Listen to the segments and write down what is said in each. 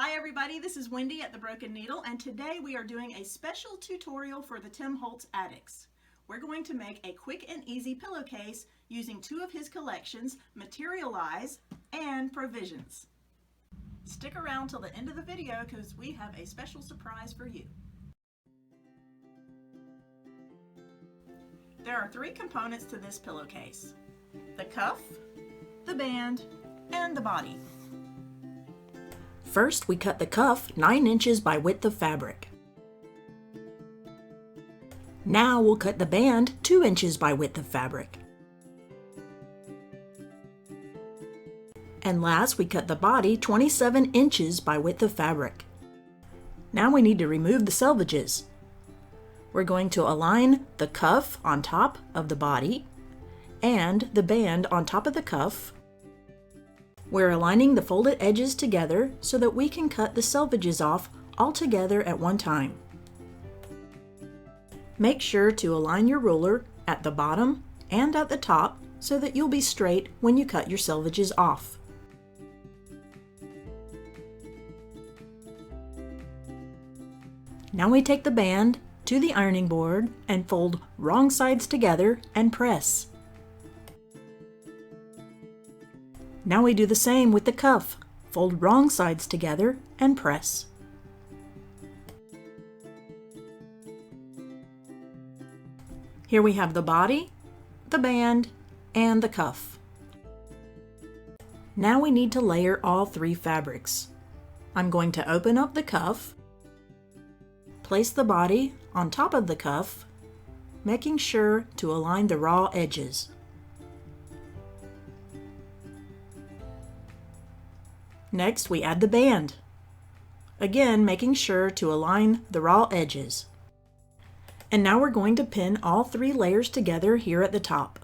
Hi everybody, this is Wendy at The Broken Needle, and today we are doing a special tutorial for the Tim Holtz addicts. We're going to make a quick and easy pillowcase using two of his collections, Materialize and Provisions. Stick around till the end of the video because we have a special surprise for you. There are three components to this pillowcase: the cuff, the band, and the body. First, we cut the cuff 9 inches by width of fabric. Now we'll cut the band 2 inches by width of fabric. And last, we cut the body 27 inches by width of fabric. Now we need to remove the selvages. We're going to align the cuff on top of the body and the band on top of the cuff. We're aligning the folded edges together so that we can cut the selvages off all together at one time. Make sure to align your ruler at the bottom and at the top so that you'll be straight when you cut your selvages off. Now we take the band to the ironing board and fold wrong sides together and press. Now we do the same with the cuff. Fold wrong sides together and press. Here we have the body, the band, and the cuff. Now we need to layer all three fabrics. I'm going to open up the cuff, place the body on top of the cuff, making sure to align the raw edges. Next, we add the band. Again, making sure to align the raw edges. And now we're going to pin all three layers together here at the top.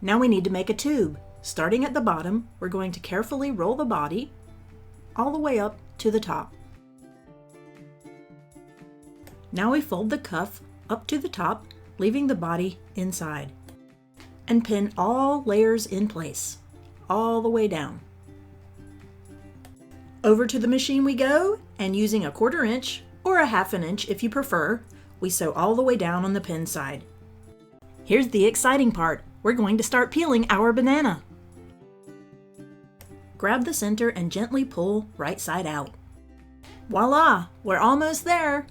Now we need to make a tube. Starting at the bottom, we're going to carefully roll the body all the way up to the top. Now we fold the cuff up to the top, leaving the body inside. And pin all layers in place, all the way down. Over to the machine we go, and using a 1/4 inch or a 1/2 inch if you prefer, we sew all the way down on the pin side. Here's the exciting part. We're going to start peeling our banana. Grab the center and gently pull right side out. Voila! We're almost there!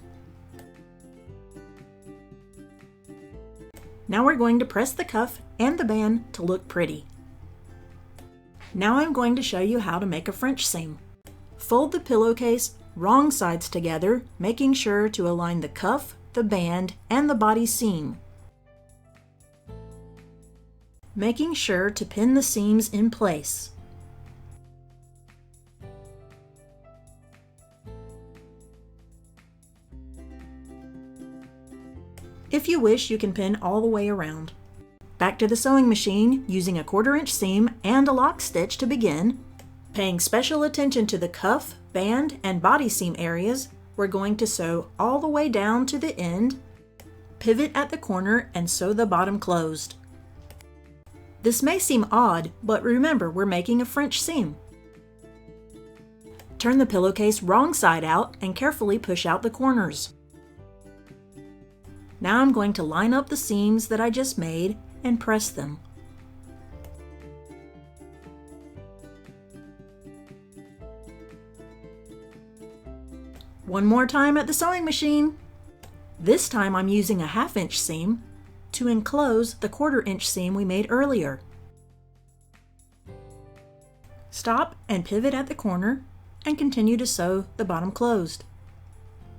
Now we're going to press the cuff and the band to look pretty. Now I'm going to show you how to make a French seam. Fold the pillowcase wrong sides together, making sure to align the cuff, the band, and the body seam. Making sure to pin the seams in place. If you wish, you can pin all the way around. Back to the sewing machine, using a 1/4 inch seam and a lock stitch to begin. Paying special attention to the cuff, band, and body seam areas, we're going to sew all the way down to the end, pivot at the corner, and sew the bottom closed. This may seem odd, but remember, we're making a French seam. Turn the pillowcase wrong side out and carefully push out the corners. Now I'm going to line up the seams that I just made and press them. One more time at the sewing machine. This time I'm using a 1/2 inch seam to enclose the 1/4 inch seam we made earlier. Stop and pivot at the corner and continue to sew the bottom closed.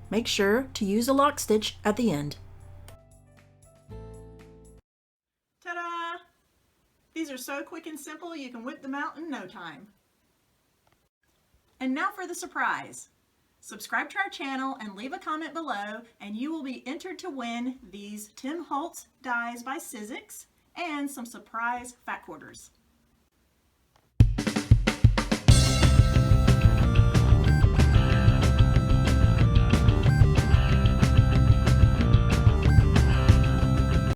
Make sure to use a lock stitch at the end. Ta-da! These are so quick and simple you can whip them out in no time. And now for the surprise. Subscribe to our channel and leave a comment below, and you will be entered to win these Tim Holtz dies by Sizzix and some surprise fat quarters.